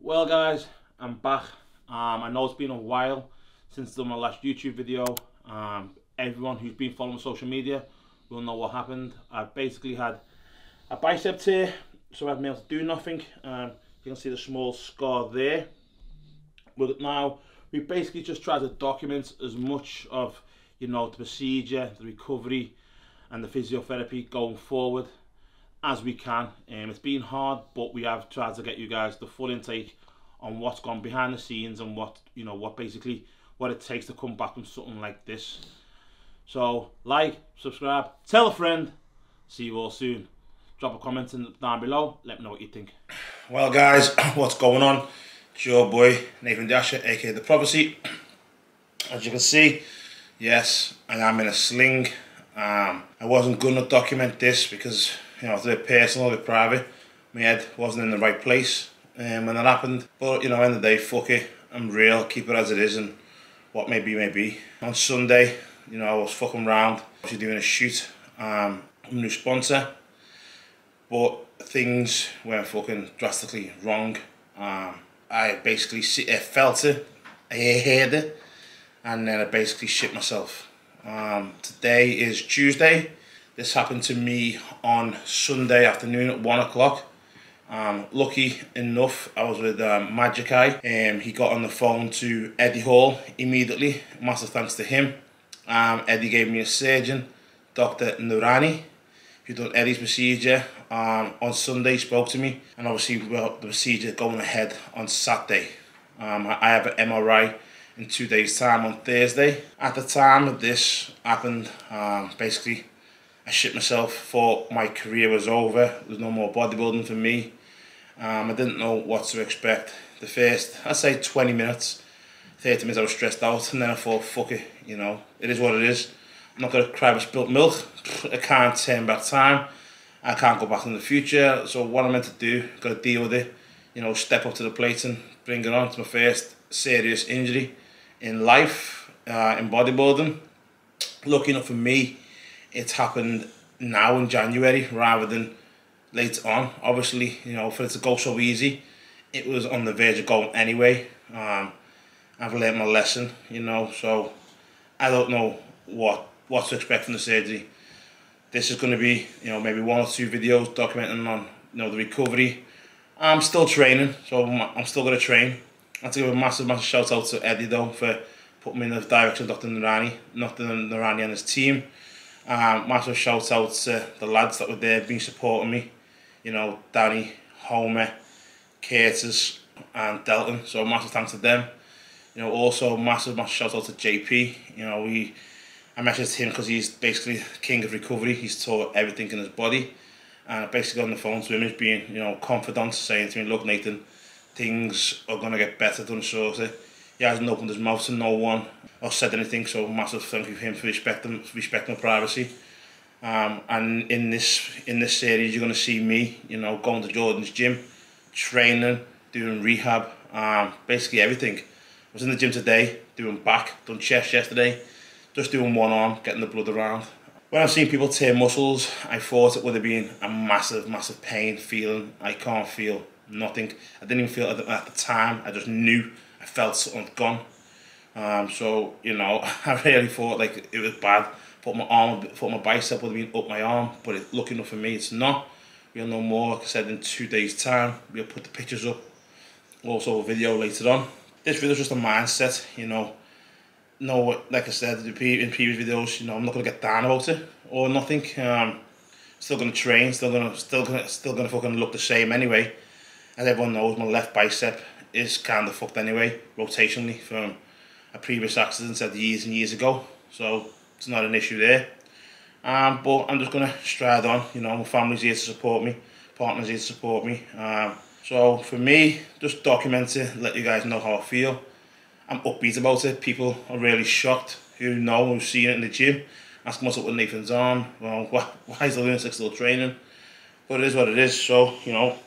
Well guys, I'm back. I know it's been a while since I done my last YouTube video. Everyone who's been following social media will know what happened. I basically had a bicep tear, so I haven't been able to do nothing. You can see the small scar there. But now we basically just try to document as much of, the procedure, the recovery and the physiotherapy going forward as we can. It's been hard, but we have tried to get you guys the full intake on what's gone behind the scenes and what it takes to come back from something like this. So like, subscribe, tell a friend. See you all soon. Drop a comment down below, let me know what you think. Well guys, what's going on? It's your boy Nathan Dasher, aka The Prophecy. As you can see, yes, I am in a sling. I wasn't going to document this because it's a bit personal, a bit private. My head wasn't in the right place when that happened. But end of the day, fuck it. I'm real, keep it as it is, and what may be, may be. On Sunday, I was fucking round. I was doing a shoot, a new sponsor. But things went fucking drastically wrong. I basically felt it, I heard it, and then I basically shit myself. Today is Tuesday. This happened to me on Sunday afternoon at 1 o'clock. Lucky enough, I was with Magic Eye. He got on the phone to Eddie Hall immediately. Massive thanks to him. Eddie gave me a surgeon, Dr. Noorani, who done Eddie's procedure on Sunday. Spoke to me, and obviously, well, the procedure going ahead on Saturday. I have an MRI in 2 days' time on Thursday. At the time of this happened, basically, I shit myself, thought my career was over. There's no more bodybuilding for me. I didn't know what to expect. The first, I'd say 20 minutes, 30 minutes I was stressed out, and then I thought, fuck it, it is what it is. I'm not going to cry with spilt milk. I can't turn back time. I can't go back in the future. So what I'm meant to do, got to deal with it, step up to the plate and bring it on. It's my first serious injury in life, in bodybuilding. Lucky enough for me, it's happened now in January rather than later on. Obviously, for it to go so easy, it was on the verge of going anyway. I've learned my lesson, so I don't know what to expect from the surgery. This is going to be, maybe 1 or 2 videos documenting on, the recovery. I'm still training, so I'm still going to train. I have to give a massive shout out to Eddie though for putting me in the direction of Dr. Noorani and his team. Massive shout out to the lads that were there, been supporting me. Danny, Homer, Curtis and Delton. So massive thanks to them. Also massive shout out to JP. I messaged him because he's basically king of recovery. He's taught everything in his body. And I basically got on the phone to him, he's being, confident, saying to me, look Nathan, things are going to get better, done sort of. He hasn't opened his mouth to no one or said anything, so massive thank you for him for respecting my privacy. And in this series, you're going to see me, going to Jordan's gym, training, doing rehab, basically everything. I was in the gym today, doing back, done chest yesterday, just doing one arm, getting the blood around. When I've seen people tear muscles, I thought it would have been a massive pain feeling. I can't feel nothing. I didn't even feel it at the time. I just knew. I felt something gone. So, I really thought like it was bad. Thought my bicep would have been up my arm, but lucky enough for me, it's not. We'll know more, like I said, in 2 days' time. We'll put the pictures up. Also a video later on. This video is just a mindset, No, like I said in previous videos, I'm not gonna get down about it or nothing. Still gonna train, still gonna fucking look the same anyway. As everyone knows, my left bicep is kind of fucked anyway, rotationally from a previous accident said years and years ago. So it's not an issue there. But I'm just gonna stride on. My family's here to support me, partners here to support me. So for me, just document it, let you guys know how I feel. I'm upbeat about it. People are really shocked who've seen it in the gym. Ask what's up with Nathan's arm. Well, why is the lunatic still training? But it is what it is. So,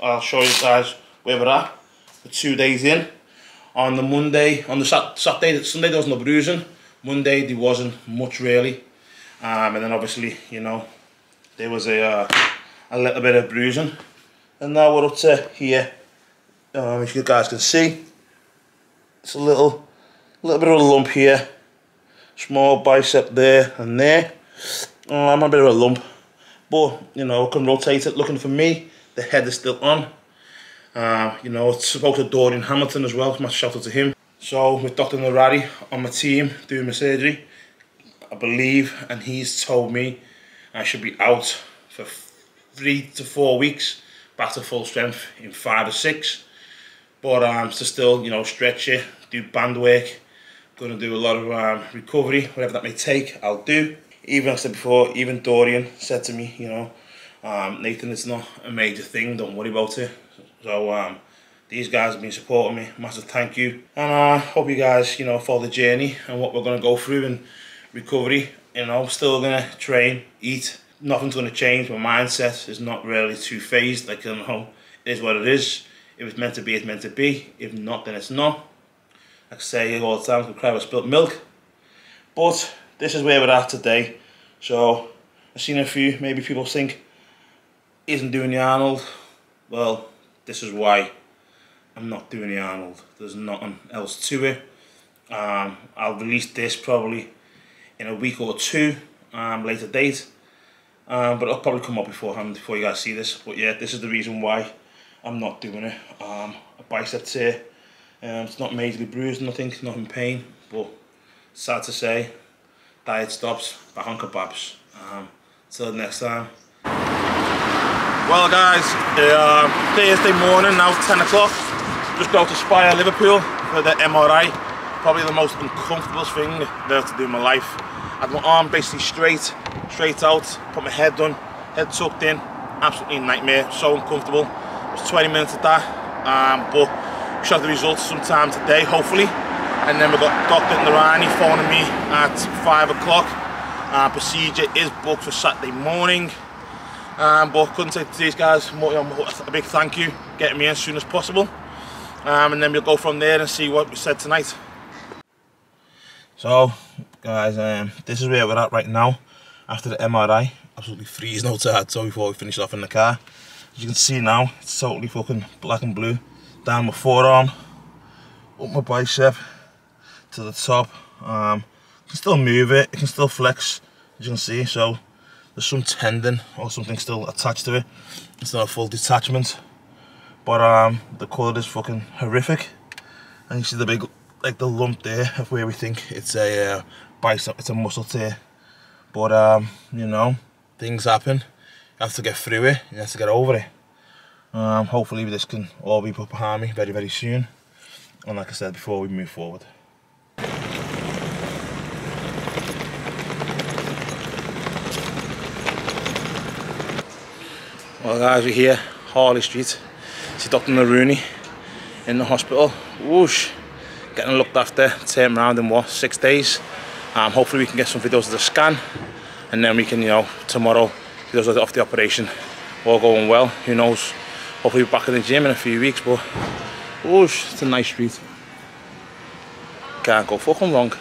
I'll show you guys where we're at. The 2 days in. On the Monday, on the Saturday, Sunday there was no bruising. Monday there wasn't much really. And then obviously, there was a little bit of bruising. And now we're up to here If you guys can see, it's a little bit of a lump here, small bicep there and there. I'm a bit of a lump, but you know, I can rotate it. Looking for me, the head is still on. You know, it's spoke to Dorian Hamilton as well. My shout out to him. So with Dr. Narari on my team doing my surgery, I believe, and he's told me I should be out for 3 to 4 weeks, back to full strength in 5 or 6. But to still, you know, stretch it, do band work. Going to do a lot of recovery, whatever that may take, I'll do. Even like I said before, even Dorian said to me, you know, Nathan, it's not a major thing, don't worry about it. So these guys have been supporting me, massive thank you. And I hope you guys, you know, follow the journey and what we're going to go through in recovery. You know, still going to train, eat. Nothing's going to change. My mindset is not really too phased. Like, you know, it is what it is. If it's meant to be, it's meant to be. If not, then it's not. Like I say all the time, I could cry with spilt milk. But this is where we're at today. So I've seen a few, maybe people think, isn't doing the Arnold. Well, this is why I'm not doing the Arnold. There's nothing else to it. I'll release this probably in a week or 2, later date. But it'll probably come up beforehand before you guys see this. But yeah, this is the reason why I'm not doing it. A bicep tear. It's not majorly bruised, nothing in pain. But sad to say, diet stops, back on kebabs. Till next time. Well guys, Thursday morning, now 10 o'clock. Just go to Spire, Liverpool for the MRI. Probably the most uncomfortable thing I've ever to do in my life. I had my arm basically straight out, put my head on, head tucked in. Absolutely nightmare, so uncomfortable. It was 20 minutes of that, but we should have the results sometime today, hopefully. And then we've got Dr. Narani phoning me at 5 o'clock. Procedure is booked for Saturday morning. But couldn't say to these guys a big thank you, getting me in as soon as possible. And then we'll go from there and see what we said tonight. So, guys, this is where we're at right now after the MRI. Absolutely freezing outside, so before we finish off in the car. As you can see now, it's totally fucking black and blue. Down my forearm, up my bicep to the top. Can still move it, it can still flex, as you can see. So there's some tendon or something still attached to it. It's not a full detachment, but the colour is fucking horrific. And you see the big, like the lump there of where we think it's a bicep, it's a muscle tear. But you know, things happen. You have to get through it. You have to get over it. Hopefully this can all be put behind me very, very soon. And like I said before, we move forward. Well guys, we're here, Harley Street. See Dr. Narani in the hospital. Whoosh, getting looked after, turned around in what, 6 days. Hopefully we can get some videos of the scan, and then we can, you know, tomorrow, videos of the operation. All going well, who knows. Hopefully we're back in the gym in a few weeks, but whoosh, it's a nice street. Can't go fucking wrong.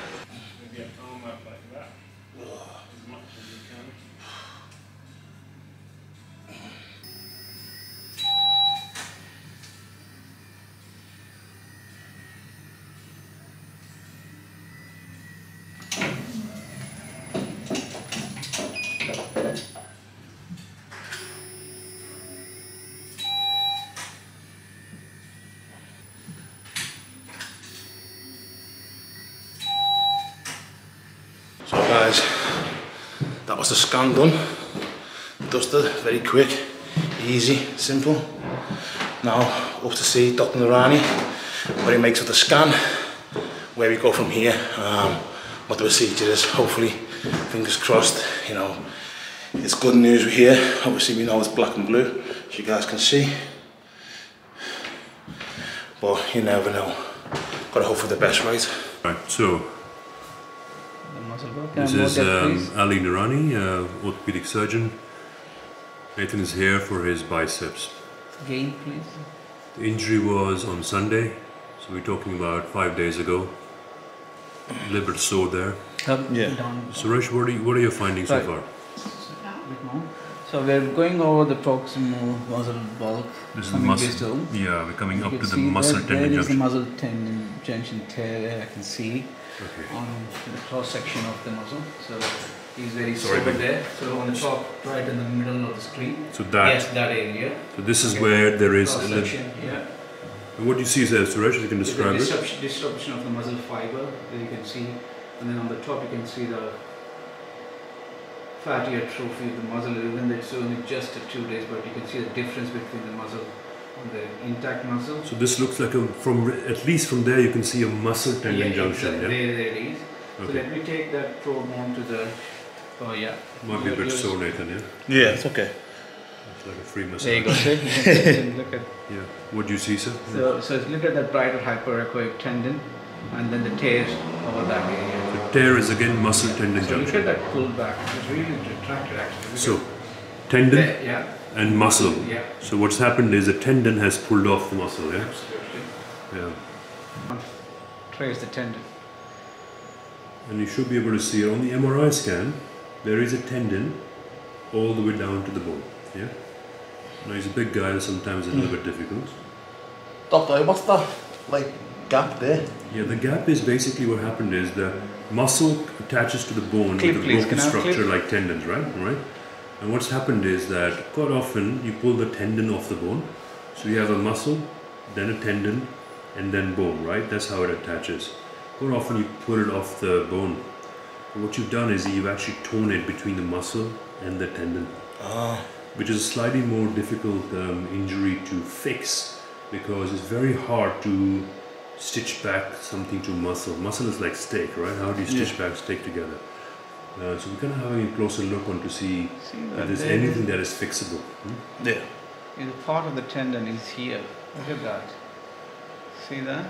So guys, that was the scan done, dusted, very quick, easy, simple. Now up to see Dr. Narani, what he makes of the scan, where we go from here, what the procedure is. Hopefully, fingers crossed, you know, it's good news we're here. Obviously we know it's black and blue, as you guys can see, but you never know. Gotta hope for the best, right? Right, so this is Ali Narani, orthopedic surgeon. Nathan is here for his biceps. Again, please. The injury was on Sunday, so we're talking about 5 days ago. A little bit sore there. Yeah. Suresh, what are your findings so far? So we're going over the proximal muscle bulk. This is the muscle. Distal. Yeah, we're coming up to the See muscle there, tendon there is the junction. muscle tendon junction tear there, I can see Okay. on the cross section of the muscle. So he's very Sorry, sober but- there. So on the top, right in the middle of the screen. So that. Yes, that area. So this is Okay. where there is. Cross section. Yeah. And what do you see there, Suresh? You can There's a describe it. disruption of the muscle fiber that you can see, and then on the top you can see the fatty atrophy of the muscle. Even though it's only just 2 days, but you can see the difference between the muscle and the intact muscle. So this looks like from at least from there you can see a muscle tendon junction. Exactly. Yeah. There it is. So Okay. let me take that probe on to the. Oh yeah. Might be a bit sore, Nathan. Yeah. Yeah, it's okay. It's like a free massage. There you go. See? You can look at. Yeah. What do you see, sir? So look at that brighter hyperechoic tendon, and then the tears over that area. The tear is again muscle tendon So look at junction. that pull back. It's really retracted actually. Look So at tendon there, yeah. and muscle. Yeah. So what's happened is the tendon has pulled off the muscle. Yeah. Absolutely. Yeah. Trace the tendon. And you should be able to see on the MRI scan there is a tendon all the way down to the bone. Yeah. Now he's a big guy, so sometimes it's a little bit difficult. Doctor, what's that like gap there? Yeah, the gap is basically what happened is the muscle attaches to the bone Clip, with a please. broken Can I have a structure clip? like tendons, right? Right. And what's happened is that quite often you pull the tendon off the bone. So you have a muscle, then a tendon, and then bone, right? That's how it attaches. Quite often you pull it off the bone. But what you've done is you've actually torn it between the muscle and the tendon. Which is a slightly more difficult injury to fix because it's very hard to stitch back something to muscle. Muscle is like steak, right? How do you stitch back steak together? So we're kind of having a closer look on to see if there's anything that is fixable. Yeah. The part of the tendon is here. Look at that. See that?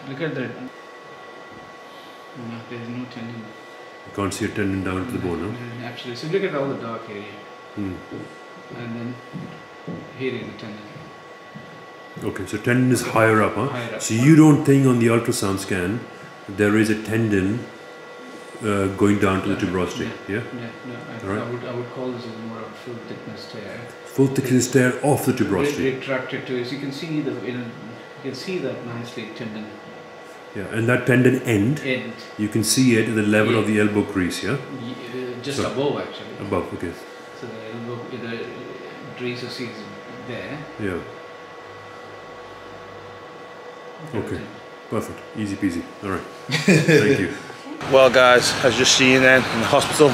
Look at the. No, there's no tendon. You can't see a tendon down to the bone, huh? Absolutely. So look at all the dark area, Hmm. and then here is the tendon. Okay, so tendon is higher up, huh? Higher up. So you don't think on the ultrasound scan there is a tendon going down to the tuberosity, yeah? No, Alright. I would call this as more of a full thickness tear. Full thickness tear off the tuberosity. Retracted to, as you can see you can see that nicely tendon Yeah, and that tendon end, end you can see it at the level of the elbow crease, yeah? just So- above actually. Above, okay. So the elbow, the Dreser is there. Yeah, okay. Perfect. Easy peasy. Alright. Thank you. Well, guys, as you just seen then in the hospital,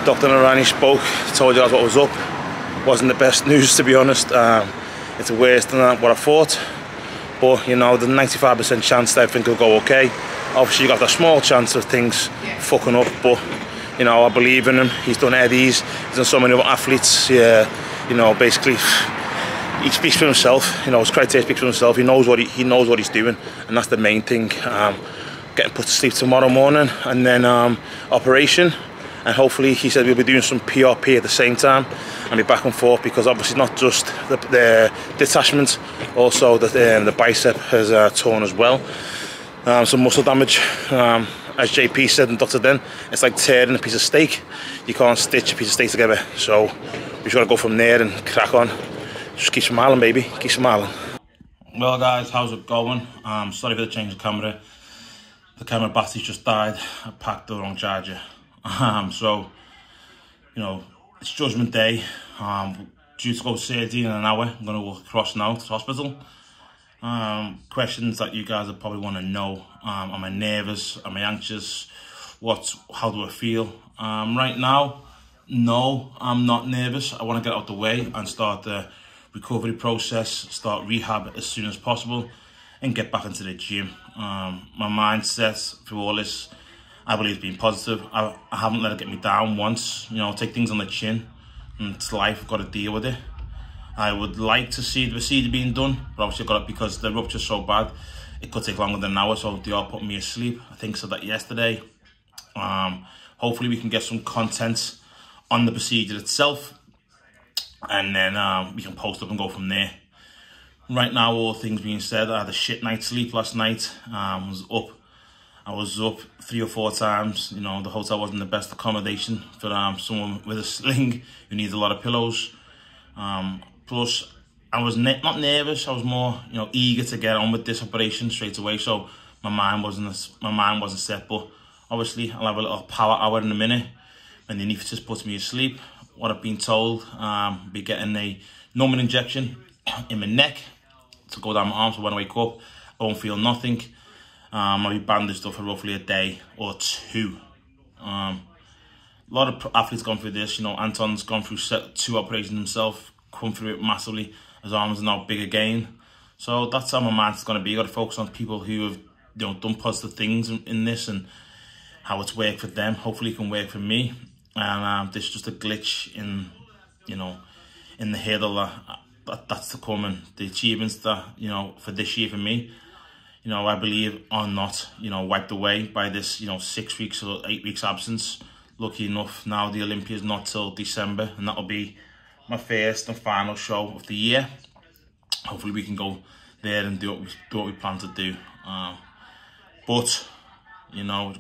Dr. Narani spoke, told you guys what was up. Wasn't the best news, to be honest. It's worse than what I thought. But you know, the 95% chance that everything will go okay. Obviously, you got a small chance of things fucking up, but you know, I believe in him. He's done Eddie's, he's done so many other athletes. Yeah, you know, basically, he speaks for himself. You know, his criteria speaks for himself. He knows what he's doing, and that's the main thing. Getting put to sleep tomorrow morning, and then operation. And hopefully, he said we'll be doing some PRP at the same time and be back and forth, because obviously not just the detachment, also the bicep has torn as well. Some muscle damage. As JP said and Dr. Den, it's like tearing a piece of steak. You can't stitch a piece of steak together. So we just got to go from there and crack on. Just keep smiling, baby. Keep smiling. Well, guys, how's it going? Sorry for the change of camera. The camera battery just died. I packed the wrong charger. So, you know, it's Judgment Day. Due to go surgery in an hour. I'm going to walk across now to the hospital. Questions that you guys would probably want to know. Am I nervous? Am I anxious? How do I feel? Right now, no, I'm not nervous. I want to get out the way and start the recovery process, start rehab as soon as possible, and get back into the gym. My mindset through all this, I believe, has been positive. I haven't let it get me down once. You know, take things on the chin. And it's life, I've got to deal with it. I would like to see the procedure being done, but obviously I've got it because the rupture's so bad. It could take longer than an hour, so they are putting me asleep. I think so that yesterday. Hopefully we can get some content on the procedure itself, and then we can post up and go from there. Right now, all things being said, I had a shit night's sleep last night. Was up I was up 3 or 4 times. You know, the hotel wasn't the best accommodation for someone with a sling who needs a lot of pillows. Plus, I was not nervous. I was more, you know, eager to get on with this operation straight away. So my mind wasn't set. But obviously, I'll have a little power hour in a minute when the anaesthetist puts me asleep. What I've been told, be getting a numbing injection in my neck to go down my arm. So when I wake up, I won't feel nothing. I'll be bandaged up for roughly a day or 2. A lot of athletes gone through this. You know, Anton's gone through 2 operations himself, come through it massively. His arms are now big again. So that's how my mind's going to be. You got to focus on people who have, you know, done positive things in this and how it's worked for them. Hopefully it can work for me. And this is just a glitch in, you know, in the hurdle that's to come, and the achievements that, you know, for this year for me, you know, I believe are not, you know, wiped away by this, you know, 6 weeks or 8 weeks absence. Lucky enough, now the Olympia's not till December, and that'll be my first and final show of the year. Hopefully we can go there and do what we plan to do. But, you know, we've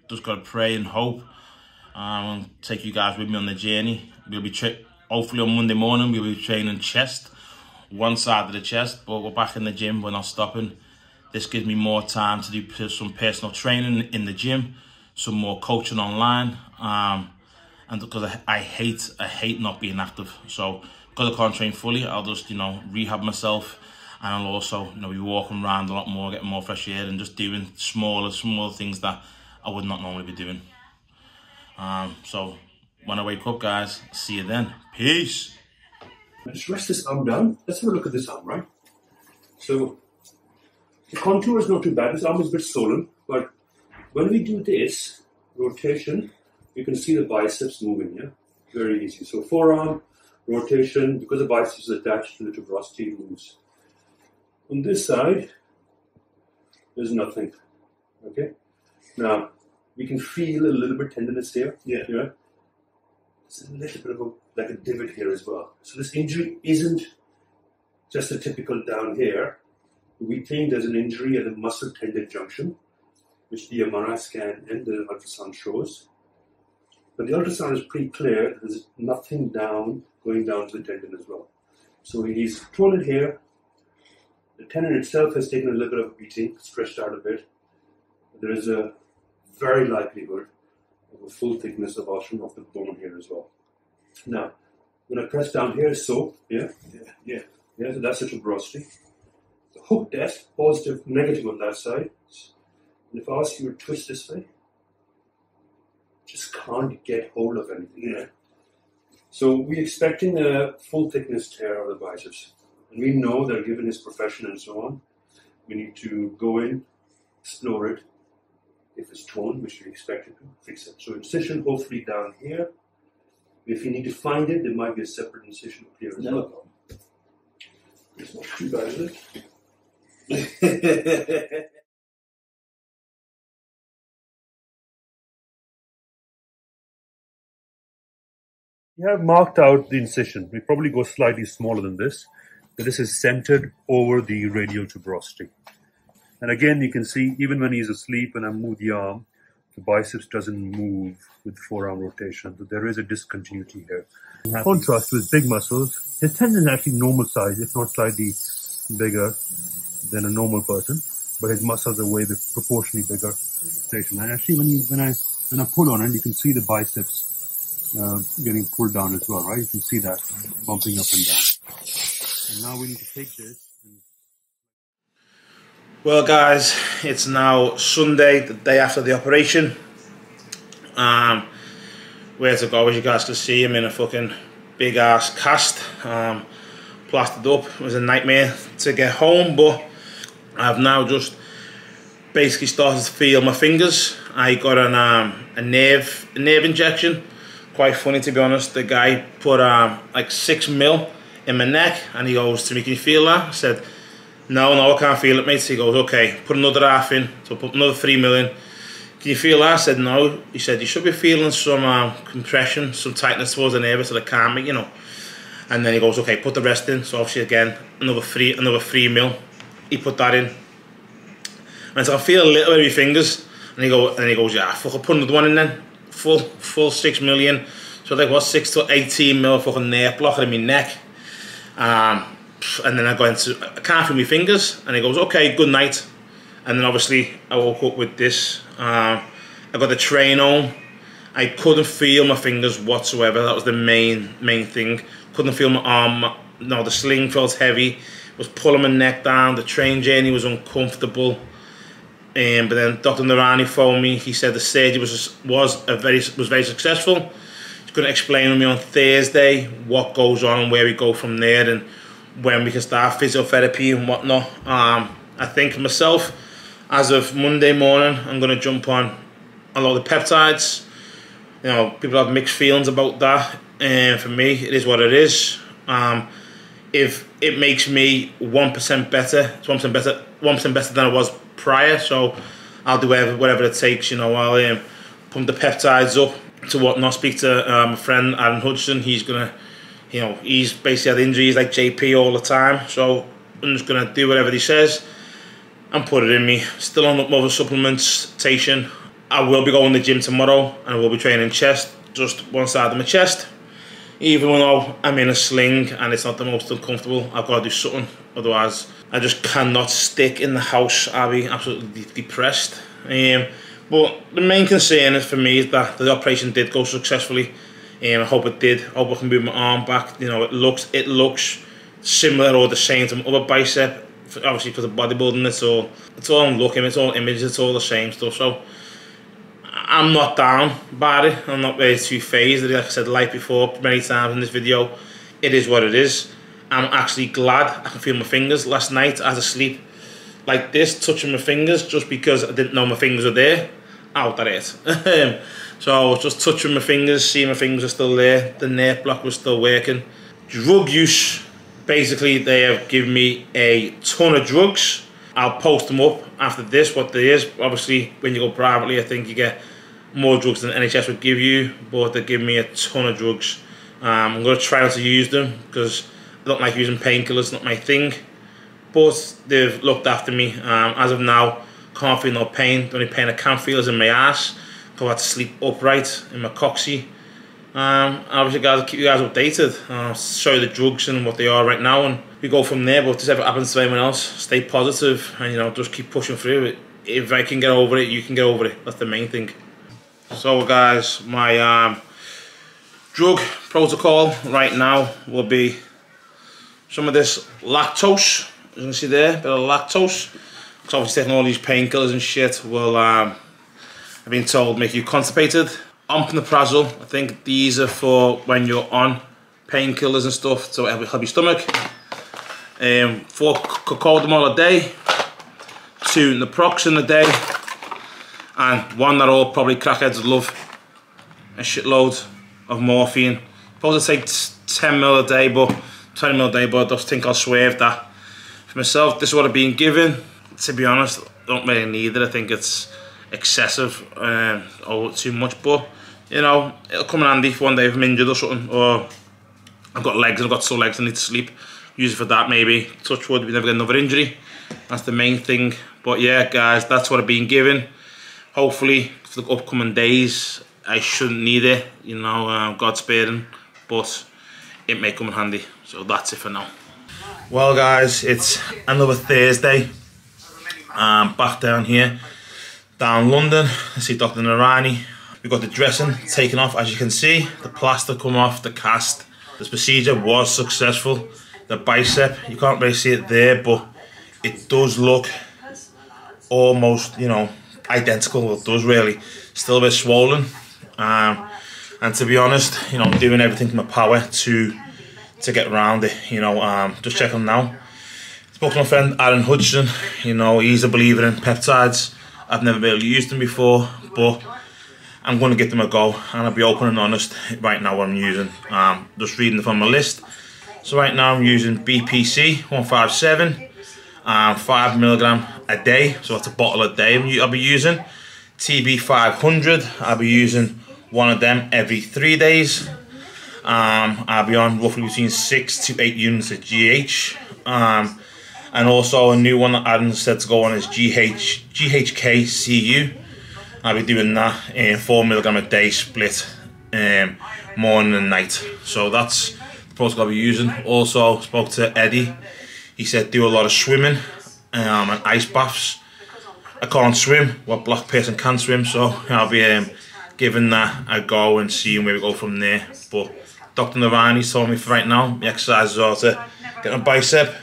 just gotta pray and hope. And take you guys with me on the journey. We'll be hopefully on Monday morning we'll be training chest, one side of the chest, but we're back in the gym. We're not stopping. This gives me more time to do some personal training in the gym, some more coaching online, and because I hate not being active. So because I can't train fully, I'll just, you know, rehab myself, and I'll also, you know, be walking around a lot more, getting more fresh air, and just doing smaller things that I would not normally be doing. So when I wake up, guys, see you then. Peace. Just rest this arm down. Let's have a look at this arm, right? So the contour is not too bad. This arm is a bit swollen, but when we do this rotation, you can see the biceps moving, yeah? Very easy. So forearm rotation, because the biceps is attached to the tuberosity, moves. On this side, there's nothing, okay? Now, we can feel a little bit tenderness here. Yeah. There's a little bit of like a divot here as well. So this injury isn't just a typical down here. We think there's an injury at the muscle tendon junction, which the MRI scan and the ultrasound shows. But the ultrasound is pretty clear. There's nothing going down to the tendon as well. So he's torn it here. The tendon itself has taken a little bit of a beating, stretched out a bit. There is a very likelihood of a full thickness of ulceration of the bone here as well. Now, when I press down here, so, yeah, so that's the tuberosity. The hook test, positive, negative on that side. And if I ask you to twist this way, just can't get hold of anything. Yeah. So we're expecting a full thickness tear of the biceps. And we know that given his profession and so on, we need to go in, explore it. If it's torn, which we expect it to, fix it. So incision hopefully down here. If you need to find it, there might be a separate incision up here as well. It's not too bad, is it? We have marked out the incision. We probably go slightly smaller than this, but this is centered over the radial tuberosity. And again, you can see, even when he's asleep and I move the arm, the biceps doesn't move with forearm rotation. So there is a discontinuity here. In contrast with big muscles, his tendon is actually normal size, if not slightly bigger than a normal person. But his muscles are way proportionally bigger. And actually, when I pull on it, you can see the biceps getting pulled down as well, right? You can see that bumping up and down. And now we need to take this. Well, guys, it's now Sunday, the day after the operation. Where to go? As you guys can see, I'm in a fucking big ass cast, plastered up. It was a nightmare to get home, but I've now just basically started to feel my fingers. I got a nerve injection. Quite funny, to be honest. The guy put like 6 mil in my neck, and he goes to me, "Can you feel that?" I said, No, I can't feel it, mate. He goes, okay, put another half in, so put another 3 million. Can you feel that? I said, no. He said, you should be feeling some compression, some tightness towards the nerve, so the calm, you know. And then he goes, okay, put the rest in. So obviously again, another 3 mil. He put that in. And so I feel a little bit of my fingers. And he goes, yeah, fucking put another one in then. Full 6 million. So like what, 6 to 18 mil fucking nerve blocker in my neck. And then I can't feel my fingers. And he goes, okay, good night. And then obviously I woke up with this. I got the train home. I couldn't feel my fingers whatsoever. That was the main thing. Couldn't feel my arm. No, the sling felt heavy. Was pulling my neck down. The train journey was uncomfortable. But then Dr. Narani phoned me. He said the surgery was very successful. He's going to explain to me on Thursday what goes on and where we go from there and when we can start physiotherapy and whatnot. I think myself, as of Monday morning, I'm going to jump on a lot of peptides. You know, people have mixed feelings about that, and for me, it is what it is. If it makes me 1% better, it's 1% better than I was prior. So I'll do whatever it takes. You know, I'll pump the peptides up to whatnot. Speak to my friend Aaron Hudson. He's gonna, you know, he's basically had injuries like JP all the time. So I'm just gonna do whatever he says and put it in me. Still on other supplementation. I will be going to the gym tomorrow and I will be training chest, just one side of my chest. Even though I'm in a sling and it's not the most uncomfortable, I've got to do something. Otherwise, I just cannot stick in the house. I'll be absolutely depressed. But the main concern for me is that the operation did go successfully. I hope it did. I hope I can move my arm back. You know, it looks similar or the same to my other bicep. Obviously, because of bodybuilding, it's all I'm looking. It's all images. It's all the same stuff. So I'm not down about it. I'm not really too phased. Like I said like before many times in this video, it is what it is. I'm actually glad I can feel my fingers. Last night I had to sleep like this, touching my fingers, just because I didn't know my fingers were there. Ow, that is. So I was just touching my fingers, seeing my fingers are still there. The nerve block was still working. Drug use, basically they have given me a ton of drugs. I'll post them up after this, what there is. Obviously, when you go privately, I think you get more drugs than NHS would give you, but they give me a ton of drugs. I'm going to try not to use them because I don't like using painkillers, not my thing. But they've looked after me. As of now, can't feel no pain. The only pain I can feel is in my ass. I had to sleep upright in my coccyx. Obviously, guys, I'll keep you guys updated. I'll show you the drugs and what they are right now, and we go from there. But if this ever happens to anyone else, stay positive and, you know, just keep pushing through it. If I can get over it, you can get over it. That's the main thing. So, guys, my drug protocol right now will be some of this lactose. As you can see there, a bit of lactose. Because obviously taking all these painkillers and shit will, I've been told, make you constipated. Omeprazole, I think these are for when you're on painkillers and stuff, so it'll help your stomach. 4 cocodamol a day, 2 naproxen a day, and one that all probably crackheads love, a shitload of morphine. Supposed to take 10 mil a day, but 20 mil a day, but I just think I'll swerve that. For myself, this is what I've been given. To be honest, I don't really need it. I think it's excessive, or too much, but you know, it'll come in handy for one day if I'm injured or something, or I've got legs, I've got sore legs, I need to sleep. Use it for that maybe. Touch wood, we never get another injury. That's the main thing. But yeah, guys, that's what I've been given. Hopefully, for the upcoming days, I shouldn't need it, you know, God sparing, but it may come in handy. So that's it for now. Well, guys, it's another Thursday. Back down here, down London. I see Dr. Narani. We've got the dressing taken off, as you can see. The plaster come off, the cast. This procedure was successful. The bicep, you can't really see it there, but it does look almost, you know, identical. It does really. Still a bit swollen. And to be honest, you know, I'm doing everything in my power to get around it. You know, just checking now. Spoke to my friend Aaron Hudson. You know, he's a believer in peptides. I've never really used them before, but I'm going to give them a go, and I'll be open and honest right now what I'm using. Just reading from my list. So right now I'm using BPC 157, 5 milligram a day. So that's a bottle a day I'll be using. TB 500, I'll be using one of them every 3 days. I'll be on roughly between 6 to 8 units of GH. And also a new one that Adam said to go on is GHKCU. I'll be doing that in 4mg a day split, morning and night. So that's the protocol I'll be using. Also spoke to Eddie. He said do a lot of swimming and ice baths. I can't swim, what black person can swim, so I'll be giving that a go and seeing where we go from there. But Dr. Navani's told me for right now, the exercises are to get my bicep,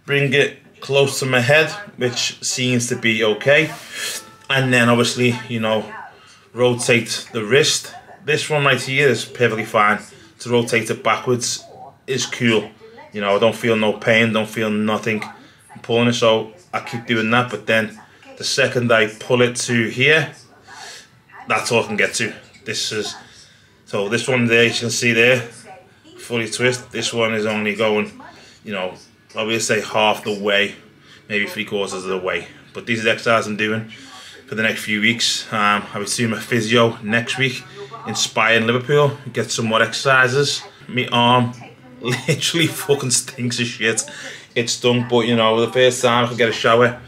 bring it close to my head, which seems to be okay. And then obviously, you know, rotate the wrist. This one right here is perfectly fine. To rotate it backwards is cool. You know, I don't feel no pain, don't feel nothing. I'm pulling it, so I keep doing that. But then the second I pull it to here, that's all I can get to. So this one there, you can see there, fully twist. This one is only going, you know, I will say half the way, maybe 3/4 of the way. But these are the exercises I'm doing for the next few weeks. I'll be seeing my physio next week in Spire in Liverpool, get some more exercises. My arm literally fucking stinks of shit. It stunk, but you know, the first time I could get a shower,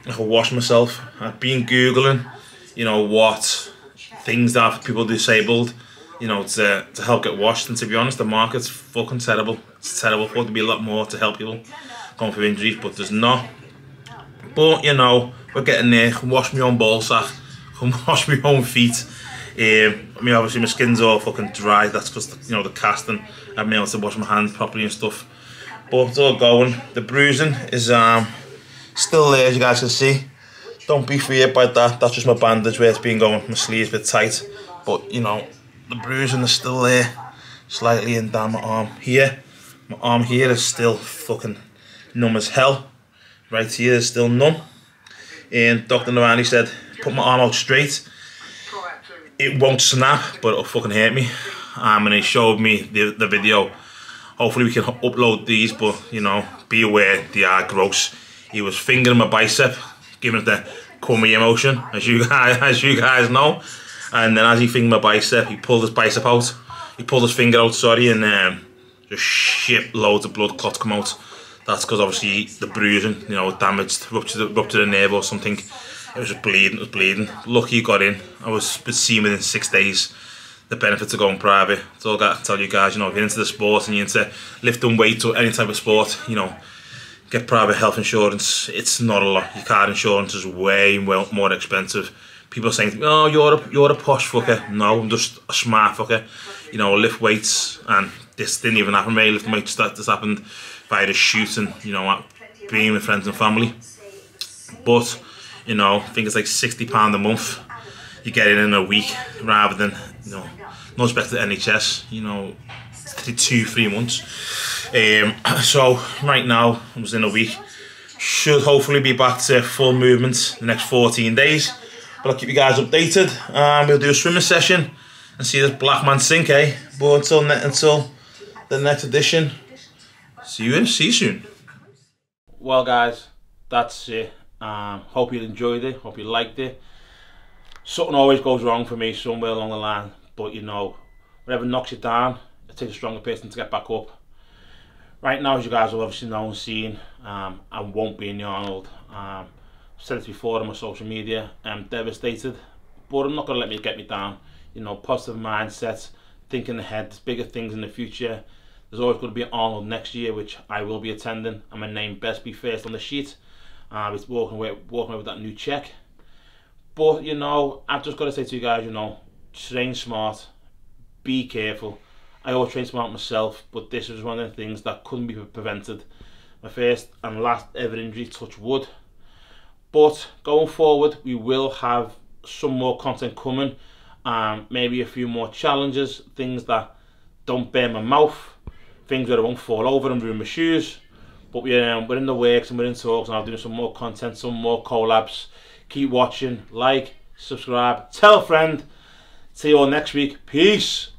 I could wash myself. I've been Googling, you know, what things that are for people disabled, you know, to help get washed. And to be honest, the market's fucking terrible. It's terrible. For it to be a lot more to help people going through injuries, but there's not. But you know, we're getting there. I can wash my own ball sack. I can wash my own feet. I mean, obviously my skin's all fucking dry. That's because, you know, the casting. I haven't been able to wash my hands properly and stuff. But it's all going. The bruising is still there, as you guys can see. Don't be feared by that. That's just my bandage where it's been going. My sleeve's a bit tight. But, you know, the bruising is still there. Slightly in down my arm here. My arm here is still fucking numb as hell. Right here is still numb. And Dr. Navani said, put my arm out straight. It won't snap, but it'll fucking hurt me. And he showed me the video. Hopefully we can upload these, but you know, be aware they are gross. He was fingering my bicep, giving it the cummy emotion, as you guys know. And then as he fingered my bicep, he pulled his bicep out. He pulled his finger out, sorry, and just shit loads of blood clots come out. That's because obviously the bruising, you know, damaged, ruptured a nerve or something. It was just bleeding, it was bleeding. Lucky he got in. I was seen within 6 days. The benefits of going private. That's all I got to tell you guys, you know, if you're into the sport and you're into lifting weights or any type of sport, you know, get private health insurance. It's not a lot. Your car insurance is way more expensive. People are saying to me, oh, you're a posh fucker. No, I'm just a smart fucker. You know, lift weights, and this didn't even happen, really. Lifting weights, this happened via the shoot and, you know, being with friends and family. But, you know, I think it's like £60 a month. You get it in a week rather than, you know, no respect to the NHS, you know, 2-3 months. So right now I was in a week. Should hopefully be back to full movement the next 14 days. But I'll keep you guys updated. We'll do a swimming session and see this black man sink, eh? But until the next edition, see you soon. Well, guys, that's it. Hope you enjoyed it. Hope you liked it. Something always goes wrong for me somewhere along the line, but you know, whatever knocks you down, it takes a stronger person to get back up. Right now, as you guys will obviously know and seen, I won't be in the Arnold. I've said it before on my social media. I'm devastated, but I'm not going to let it get me down. You know, positive mindset, thinking ahead, there's bigger things in the future. There's always going to be an Arnold next year, which I will be attending, and my name best be first on the sheet. It's walking away with that new check. But, you know, I've just got to say to you guys, you know, train smart, be careful. I always train smart myself, but this was one of the things that couldn't be prevented. My first and last ever injury, touch wood. But going forward, we will have some more content coming. Maybe a few more challenges, things that don't burn my mouth, things that I won't fall over and ruin my shoes. But we're in the works and we're in talks, and I'll do some more content, some more collabs. Keep watching, like, subscribe, tell a friend. See you all next week. Peace.